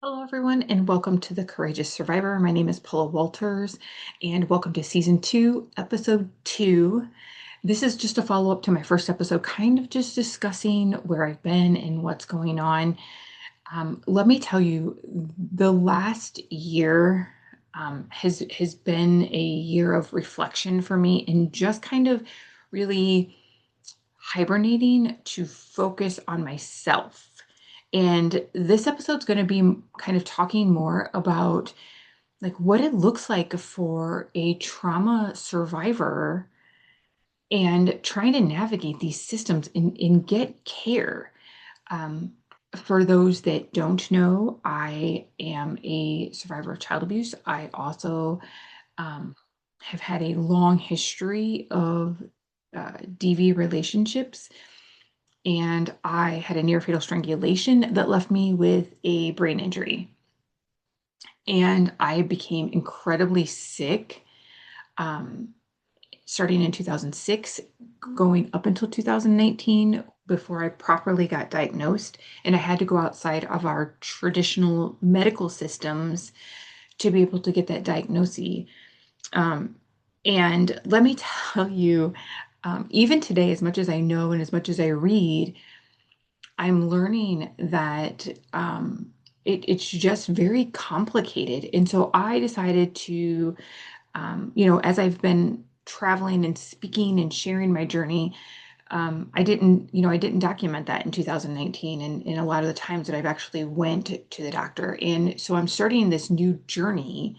Hello, everyone, and welcome to The Courageous Survivor. My name is Paula Walters, and welcome to Season 2, Episode 2. This is just a follow up to my first episode, kind of just discussing where I've been and what's going on. Let me tell you, the last year has been a year of reflection for me and just kind of really hibernating to focus on myself. And this episode's going to be kind of talking more about like what it looks like for a trauma survivor and trying to navigate these systems and get care. Um, for those that don't know, I am a survivor of child abuse. I also um, have had a long history of DV relationships, and I had a near fatal strangulation that left me with a brain injury. And I became incredibly sick um, starting in 2006, going up until 2019 before I properly got diagnosed. And I had to go outside of our traditional medical systems to be able to get that diagnosis. Um, and let me tell you, even today, as much as I know and as much as I read, I'm learning that it's just very complicated. And so I decided to, as I've been traveling and speaking and sharing my journey, I didn't document that in 2019 and a lot of the times that I've actually went to the doctor. And so I'm starting this new journey,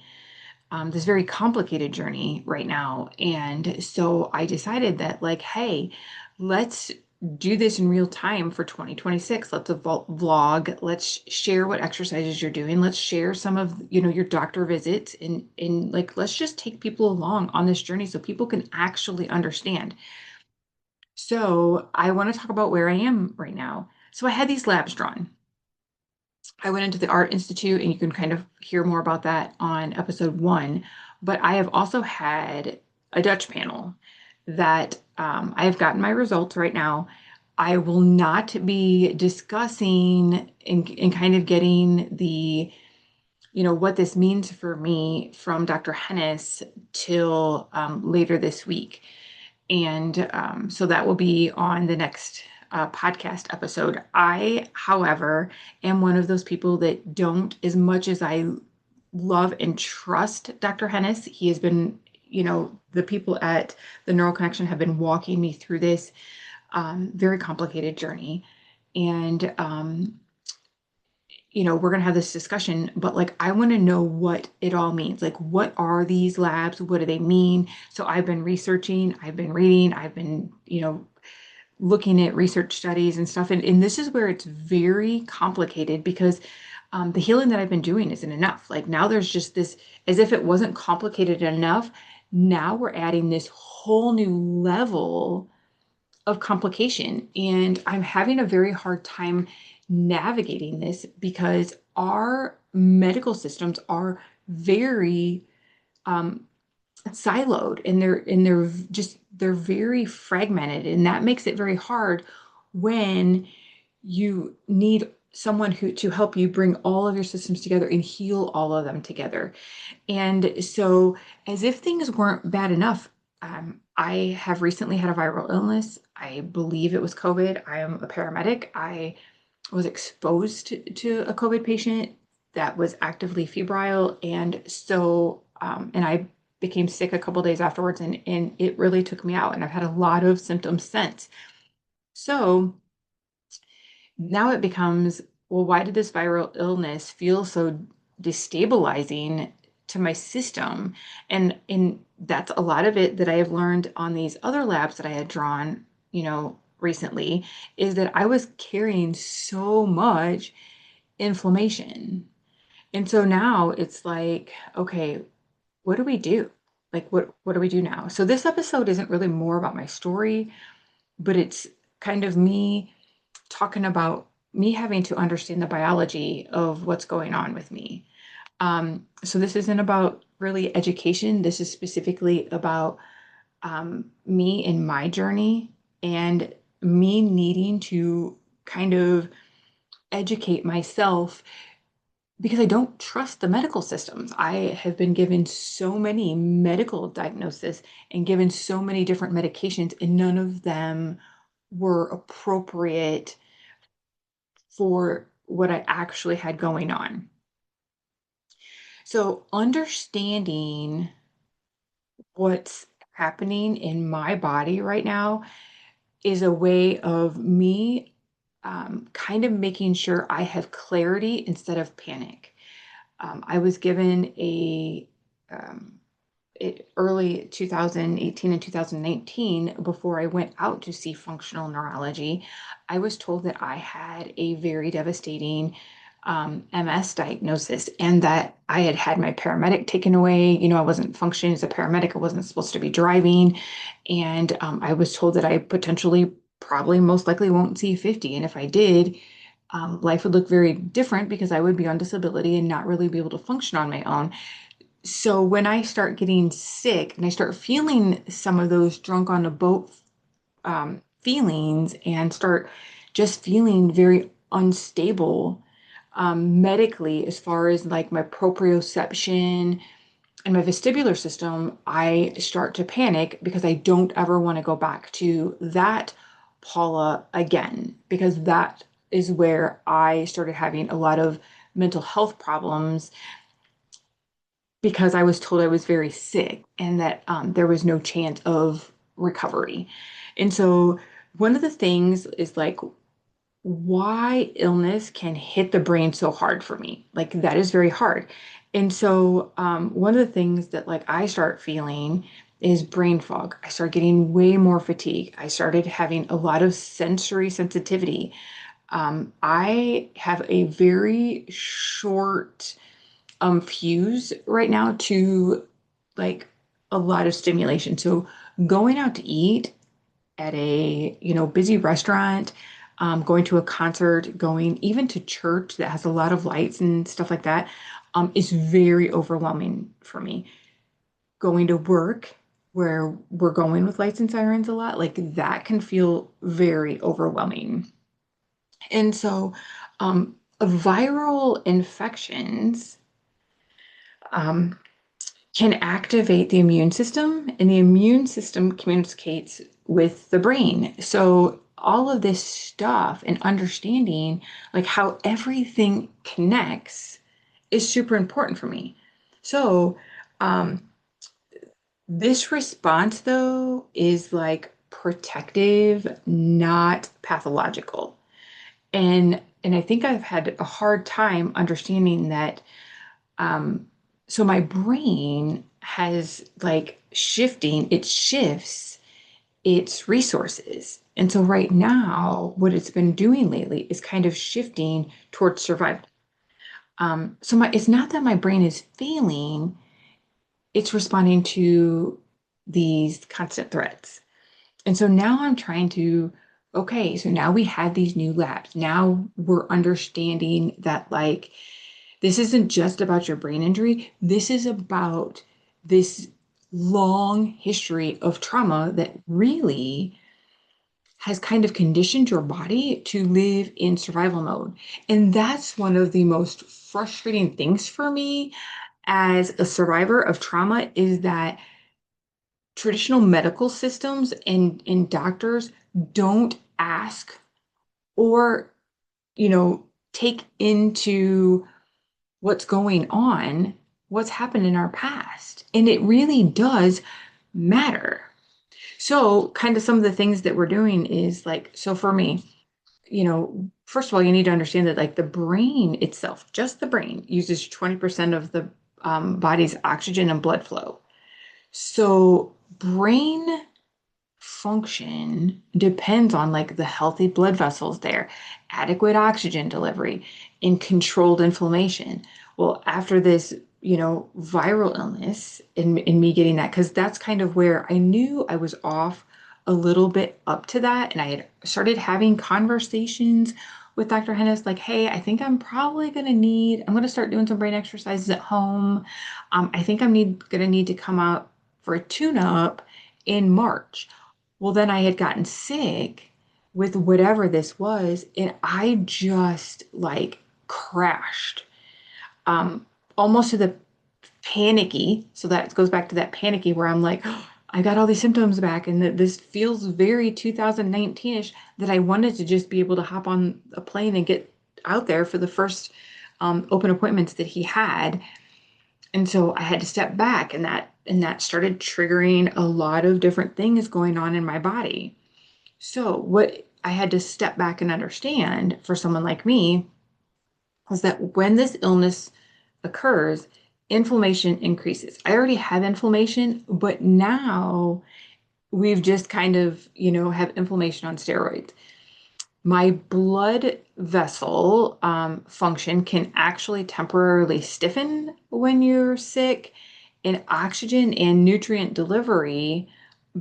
this very complicated journey right now. And so I decided that, like, hey, let's do this in real time for 2026. Let's vlog. Let's share what exercises you're doing. Let's share some of, your doctor visits and like, let's just take people along on this journey so people can actually understand. So I want to talk about where I am right now. So I had these labs drawn. I went into the Art Institute, and you can kind of hear more about that on episode 1. But I have also had a Dutch panel that I have gotten my results right now. I will not be discussing and kind of getting the, what this means for me from Dr. Hennis till later this week. And so that will be on the next podcast episode. I, however, am one of those people that don't, as much as I love and trust Dr. Hennis, he has been, the people at the Neural Connection have been walking me through this very complicated journey. And we're going to have this discussion, but like, I want to know what it all means. Like, what are these labs? What do they mean? So I've been researching, I've been reading, I've been, looking at research studies and stuff. And this is where it's very complicated because the healing that I've been doing isn't enough. Like, now there's just this, as if it wasn't complicated enough. Now we're adding this whole new level of complication. And I'm having a very hard time navigating this because our medical systems are very siloed, and they're very fragmented, and that makes it very hard when you need someone who to help you bring all of your systems together and heal all of them together. And so, as if things weren't bad enough, I have recently had a viral illness. I believe it was COVID. I am a paramedic. I was exposed to a COVID patient that was actively febrile. And so, and I became sick a couple days afterwards, and it really took me out. And I've had a lot of symptoms since. So now it becomes, well, why did this viral illness feel so destabilizing to my system? And that's a lot of it that I have learned on these other labs that I had drawn, recently, is that I was carrying so much inflammation. And so now it's like, okay, what do we do? Like, what do we do now? So this episode isn't really more about my story, but it's kind of me talking about me having to understand the biology of what's going on with me. So this isn't about really education. This is specifically about me and my journey and me needing to kind of educate myself because I don't trust the medical systems. I have been given so many medical diagnoses and given so many different medications, and none of them were appropriate for what I actually had going on. So, understanding what's happening in my body right now is a way of me kind of making sure I have clarity instead of panic. I was given um, early 2018 and 2019, before I went out to see functional neurology, I was told that I had a very devastating MS diagnosis and that I had had my paramedic taken away. I wasn't functioning as a paramedic. I wasn't supposed to be driving. And I was told that I potentially, probably, most likely won't see 50. And if I did, life would look very different because I would be on disability and not really be able to function on my own. So when I start getting sick and I start feeling some of those drunk on a boat feelings and start just feeling very unstable medically, as far as like my proprioception and my vestibular system, I start to panic because I don't ever want to go back to that Paula again, because that is where I started having a lot of mental health problems because I was told I was very sick and that there was no chance of recovery. And so, one of the things is like why illness can hit the brain so hard for me. Like, that is very hard. And so, one of the things that like I start feeling is brain fog. I start getting way more fatigue. I started having a lot of sensory sensitivity. I have a very short fuse right now to like a lot of stimulation. So going out to eat at a, busy restaurant, going to a concert, going even to church that has a lot of lights and stuff like that, is very overwhelming for me. Going to work where we're going with lights and sirens a lot, like that can feel very overwhelming. And so, viral infections, um, can activate the immune system, and the immune system communicates with the brain. So, all of this stuff and understanding like how everything connects is super important for me. So, um, this response, though, is like protective, not pathological. And I think I've had a hard time understanding that. Um, so my brain has like it shifts its resources. And so right now, what it's been doing lately is kind of shifting towards survival. It's not that my brain is failing, it's responding to these constant threats. And so now I'm trying to, okay, so now we have these new labs. Now we're understanding that like this isn't just about your brain injury. This is about this long history of trauma that really has kind of conditioned your body to live in survival mode. And that's one of the most frustrating things for me as a survivor of trauma is that traditional medical systems and doctors don't ask or, take into what's going on, what's happened in our past. And it really does matter. So, kind of some of the things that we're doing is like, so for me, first of all, you need to understand that like the brain itself, just the brain, uses 20% of the body's oxygen and blood flow. So, brain function depends on like the healthy blood vessels there, adequate oxygen delivery, and controlled inflammation. Well, after this, viral illness in me getting that, because that's kind of where I knew I was off a little bit up to that. And I had started having conversations with Dr. Hennis, like, hey, I think I'm going to start doing some brain exercises at home. I think going to need to come out for a tune up in March. Well, then I had gotten sick with whatever this was, and I just like crashed. um, almost to the panicky. So that goes back to that panicky where I'm like, oh, I got all these symptoms back, and that this feels very 2019-ish that I wanted to just be able to hop on a plane and get out there for the first open appointments that he had. And so I had to step back, and that started triggering a lot of different things going on in my body. So what I had to step back and understand for someone like me was that when this illness occurs, inflammation increases. I already have inflammation, but now we've just kind of, have inflammation on steroids. My blood vessel function can actually temporarily stiffen when you're sick, and oxygen and nutrient delivery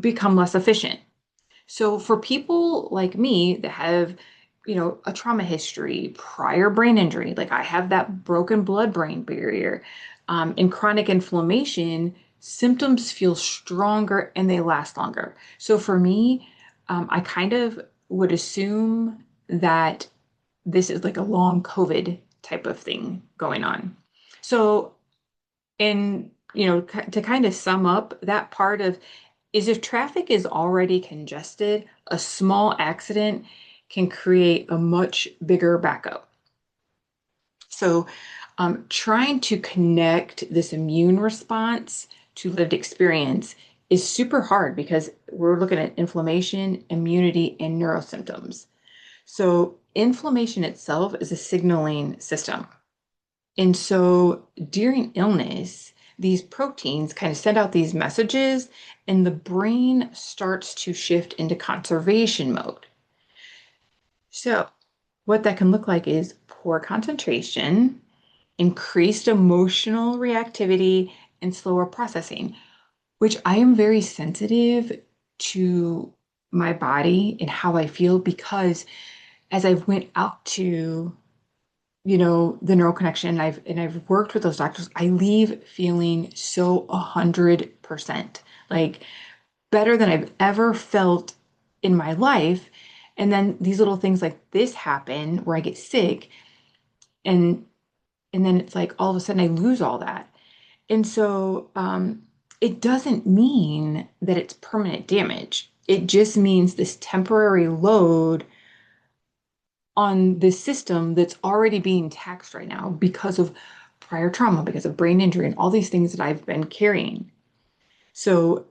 become less efficient. So for people like me that have, a trauma history, prior brain injury, like I have that broken blood-brain barrier, and chronic inflammation, symptoms feel stronger and they last longer. So for me, I kind of would assume that this is like a long COVID type of thing going on. So, and to kind of sum up that part of is if traffic is already congested, a small accident can create a much bigger backup. So, trying to connect this immune response to lived experience is super hard because we're looking at inflammation, immunity, and neurosymptoms. So, inflammation itself is a signaling system. And so during illness, these proteins kind of send out these messages, and the brain starts to shift into conservation mode. So, what that can look like is poor concentration, increased emotional reactivity, and slower processing, which I am very sensitive to my body and how I feel because as I've went out to the neural connection, and I've worked with those doctors, I leave feeling so 100%, like better than I've ever felt in my life. And then these little things like this happen where I get sick, and then it's like all of a sudden I lose all that. And so it doesn't mean that it's permanent damage. It just means this temporary load on this system that's already being taxed right now because of prior trauma, because of brain injury, and all these things that I've been carrying. So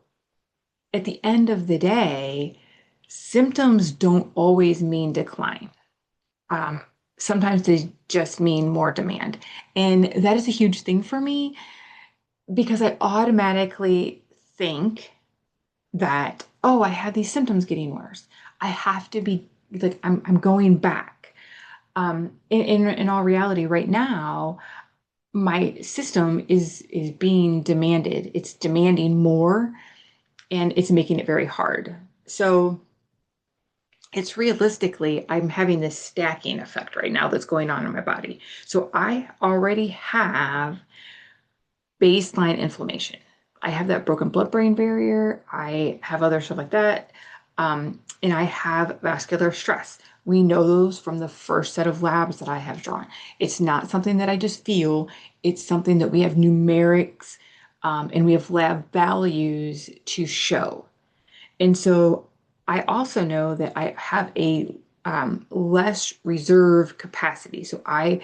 at the end of the day, symptoms don't always mean decline. Um, Sometimes they just mean more demand. And that is a huge thing for me because I automatically think that, oh, I have these symptoms getting worse. I have to be like, I'm going back. In all reality, right now, my system is being demanded. It's demanding more, and it's making it very hard. So it's realistically, I'm having this stacking effect right now that's going on in my body. So I already have baseline inflammation. I have that broken blood-brain barrier. I have other stuff like that. And I have vascular stress. We know those from the first set of labs that I have drawn. It's not something that I just feel. It's something that we have numerics, and we have lab values to show. And so I also know that I have a less reserve capacity. So I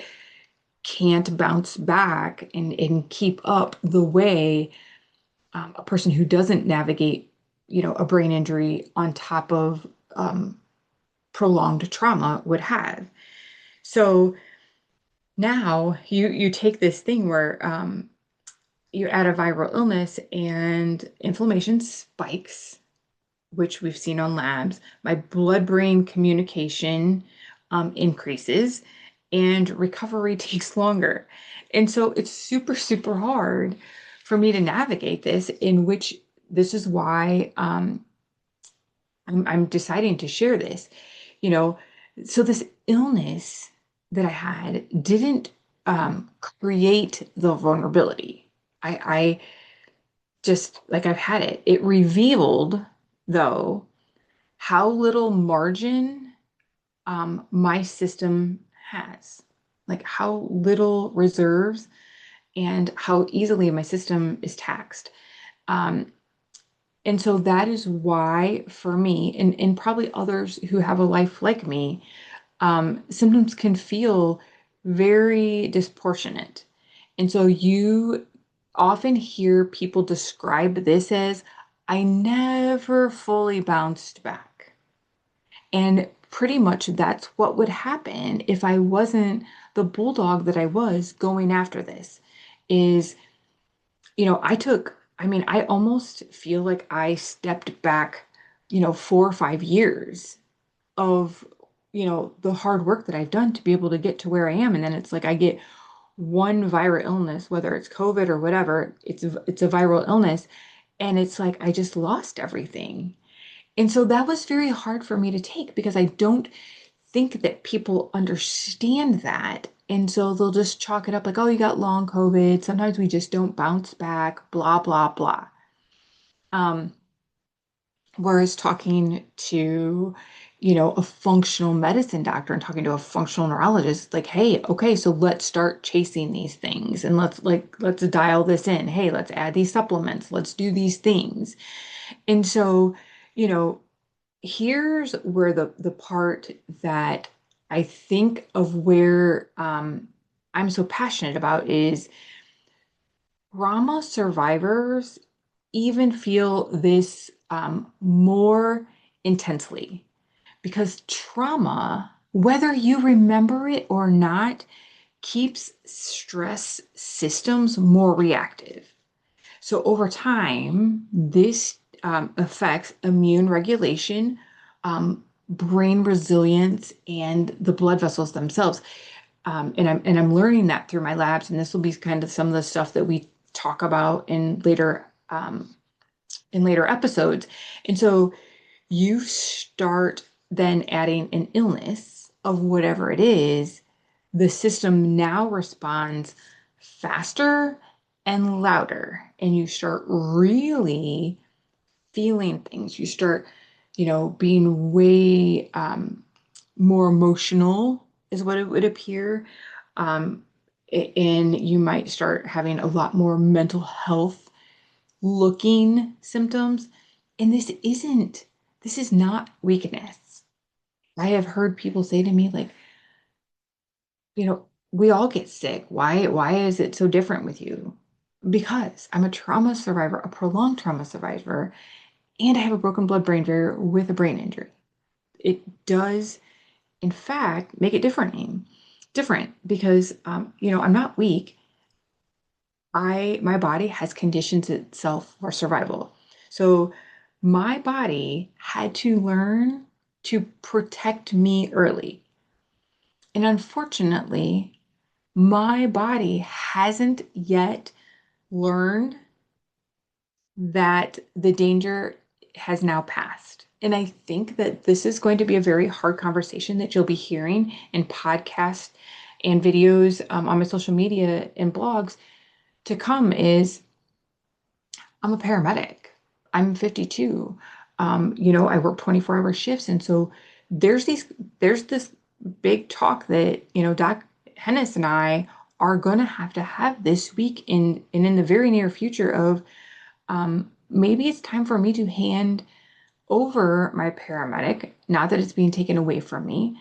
can't bounce back and keep up the way a person who doesn't navigate, a brain injury on top of prolonged trauma would have. So now you take this thing where you're at a viral illness and inflammation spikes, which we've seen on labs. My blood-brain communication increases, and recovery takes longer. And so it's super, super hard for me to navigate this, in which this is why I'm deciding to share this. You know, so this illness that I had didn't create the vulnerability. I just like I've had it. It revealed, though, how little margin my system has. like how little reserves and how easily my system is taxed. Um, and so that is why, for me, and probably others who have a life like me, symptoms can feel very disproportionate. And so you often hear people describe this as, I never fully bounced back. And pretty much that's what would happen if I wasn't the bulldog that I was going after this. Is, I almost feel like I stepped back, 4 or 5 years of, the hard work that I've done to be able to get to where I am. And then it's like I get one viral illness, whether it's COVID or whatever, it's a viral illness. And it's like I just lost everything. And so that was very hard for me to take because I don't think that people understand that. And so they'll just chalk it up like, oh, you got long COVID. Sometimes we just don't bounce back, blah, blah, blah. Um, Whereas talking to, a functional medicine doctor and talking to a functional neurologist, like, hey, okay, so let's start chasing these things and let's dial this in. Hey, let's add these supplements. Let's do these things. And so, you know, here's where the part that I think of where I'm so passionate about is trauma survivors even feel this more intensely because trauma, whether you remember it or not, keeps stress systems more reactive. So over time, this affects immune regulation, brain resilience, and the blood vessels themselves. And I'm learning that through my labs, and this will be kind of some of the stuff that we talk about in later episodes. And so you start then adding an illness of whatever it is, the system now responds faster and louder, and you start really feeling things. You start, being way more emotional, is what it would appear. Um, and you might start having a lot more mental health looking symptoms. And this is not weakness. I have heard people say to me, like, we all get sick. Why is it so different with you? Because I'm a trauma survivor, a prolonged trauma survivor, and I have a broken blood-brain barrier with a brain injury. It does, in fact, make it different because, I'm not weak. My body has conditioned itself for survival. So my body had to learn to protect me early. And unfortunately, my body hasn't yet learned that the danger has now passed. And I think that this is going to be a very hard conversation that you'll be hearing in podcasts and videos on my social media and blogs to come is I'm a paramedic. I'm 52. I work 24-hour shifts. And so there's this big talk that, Doc Hennis and I are going to have this week in the very near future of maybe it's time for me to hand over my paramedic, not that it's being taken away from me,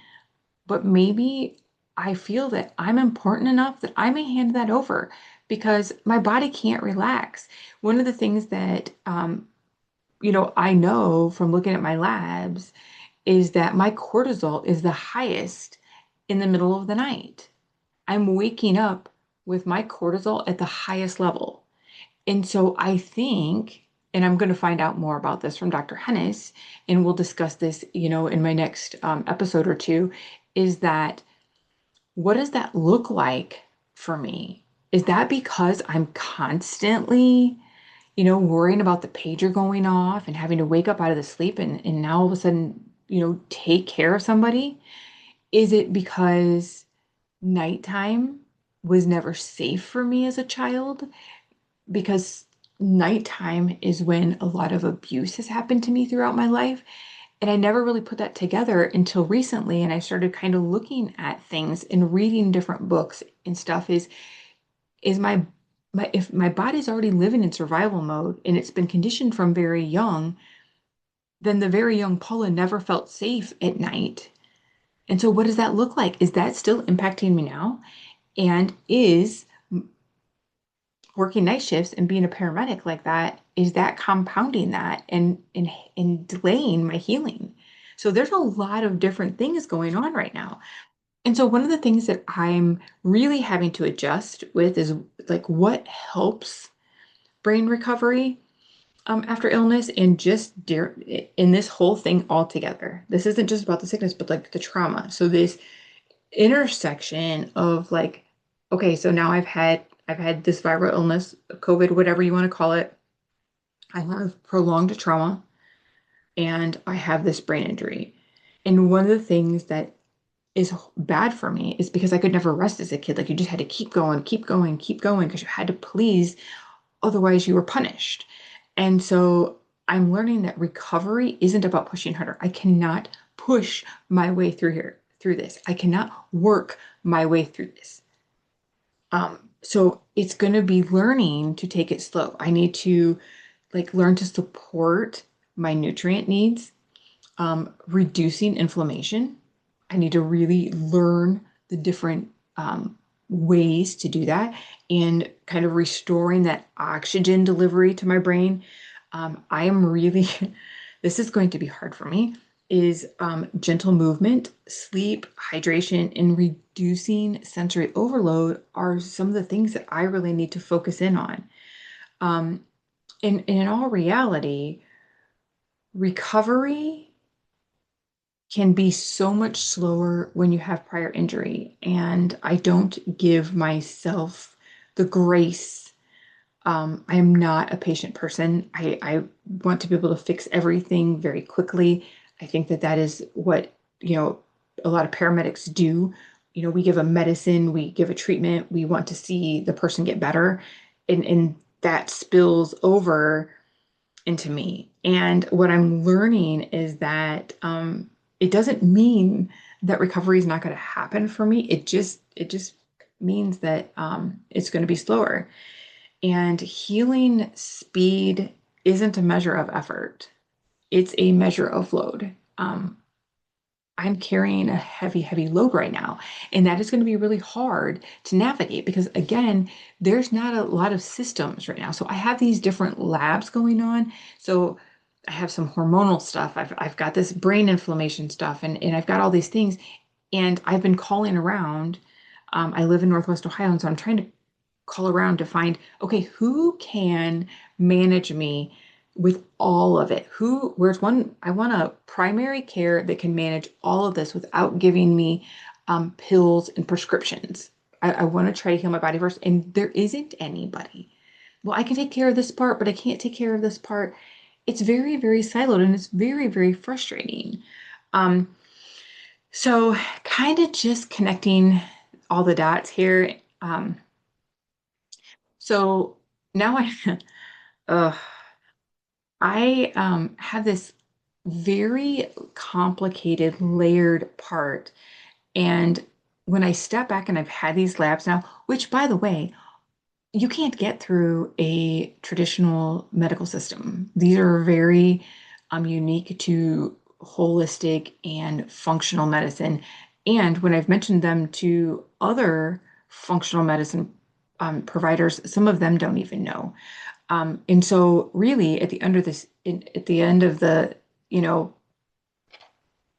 but maybe I feel that I'm important enough that I may hand that over because my body can't relax. One of the things that, I know from looking at my labs is that my cortisol is the highest in the middle of the night. I'm waking up with my cortisol at the highest level. And so I think, and I'm going to find out more about this from Dr. Hennis, and we'll discuss this, in my next episode or two, is that what does that look like for me? Is that because I'm constantly, worrying about the pager going off and having to wake up out of the sleep and now all of a sudden, take care of somebody? Is it because nighttime was never safe for me as a child? Because nighttime is when a lot of abuse has happened to me throughout my life. And I never really put that together until recently. And I started kind of looking at things and reading different books and stuff is my if my body's already living in survival mode and it's been conditioned from very young, then the very young Paula never felt safe at night. And so what does that look like? Is that still impacting me now? And is working night shifts and being a paramedic like that, is that compounding that and delaying my healing? So there's a lot of different things going on right now. And so one of the things that I'm really having to adjust with is like what helps brain recovery after illness and just in this whole thing altogether. This isn't just about the sickness, but like the trauma. So this intersection of like, okay, so now I've had this viral illness, COVID, whatever you want to call it. I have prolonged trauma and I have this brain injury. And one of the things that is bad for me is because I could never rest as a kid. Like you just had to keep going, keep going, keep going because you had to please, otherwise you were punished. And so I'm learning that recovery isn't about pushing harder. I cannot push my way through this. I cannot work my way through this. So it's going to be learning to take it slow. I need to like learn to support my nutrient needs, reducing inflammation. I need to really learn the different ways to do that and kind of restoring that oxygen delivery to my brain. I am really, this is going to be hard for me, is gentle movement, sleep, hydration, and reducing sensory overload are some of the things that I really need to focus in on. And in all reality, recovery can be so much slower when you have prior injury. And I don't give myself the grace. I am not a patient person. I want to be able to fix everything very quickly. I think that that is what, a lot of paramedics do. We give a medicine, we give a treatment, we want to see the person get better. And that spills over into me. And what I'm learning is that it doesn't mean that recovery is not going to happen for me. It just means that it's going to be slower. And healing speed isn't a measure of effort. It's a measure of load. I'm carrying a heavy, heavy load right now. And that is going to be really hard to navigate because, again, there's not a lot of systems right now. So I have these different labs going on. So I have some hormonal stuff. I've got this brain inflammation stuff, and I've got all these things. And I've been calling around. I live in Northwest Ohio, and so I'm trying to call around to find, okay, who can manage me with all of it? Where's one? I want a primary care that can manage all of this without giving me pills and prescriptions. I want to try to heal my body first, and there isn't anybody. Well, I can take care of this part, but I can't take care of this part. It's very, very siloed, and it's very, very frustrating. Um, so kind of just connecting all the dots here. So now uh, I have this very complicated, layered part. And when I step back and I've had these labs now, which by the way, you can't get through a traditional medical system. These are very unique to holistic and functional medicine. And when I've mentioned them to other functional medicine providers, some of them don't even know. And so really at the end of at the end of the, you know,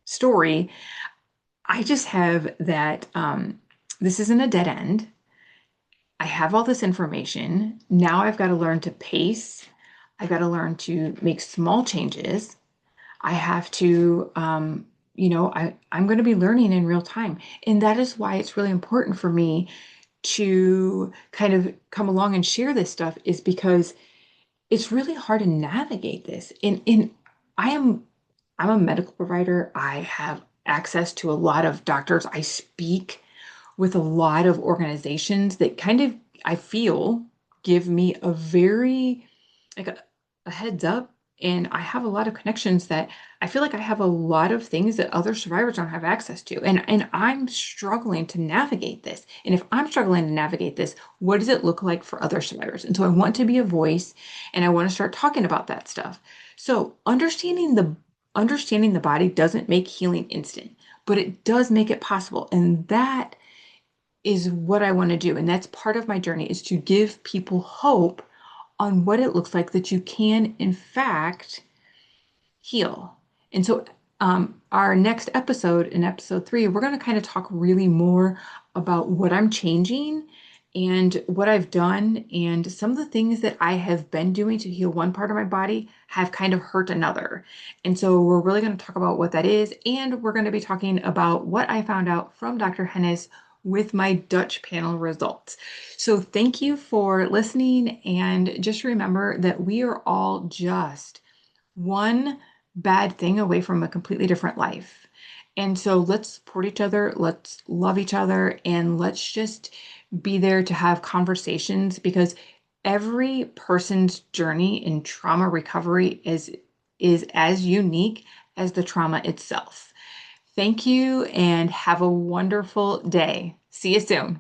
story, I just have that this isn't a dead end. I have all this information. Now I've got to learn to pace. I've got to learn to make small changes. I have to, I'm going to be learning in real time. And that is why it's really important for me to kind of come along and share this stuff is because it's really hard to navigate this. And I am I'm a medical provider. I have access to a lot of doctors. I speak with a lot of organizations that kind of, I feel, give me a very, like a heads up. And I have a lot of connections that I feel like I have a lot of things that other survivors don't have access to. And I'm struggling to navigate this. And if I'm struggling to navigate this, what does it look like for other survivors? And so I want to be a voice and I want to start talking about that stuff. So understanding the body doesn't make healing instant, but it does make it possible. And that is what I want to do. And that's part of my journey is to give people hope on what it looks like that you can, in fact, heal. And so, our next episode, in episode 3, we're going to kind of talk really more about what I'm changing and what I've done, and some of the things that I have been doing to heal one part of my body have kind of hurt another. And so, we're really going to talk about what that is, and we're going to be talking about what I found out from Dr. Hennis with my Dutch panel results. So, thank you for listening, and just remember that we are all just one bad thing away from a completely different life. And so let's support each other, let's love each other, and let's just be there to have conversations because every person's journey in trauma recovery is as unique as the trauma itself. Thank you and have a wonderful day. See you soon.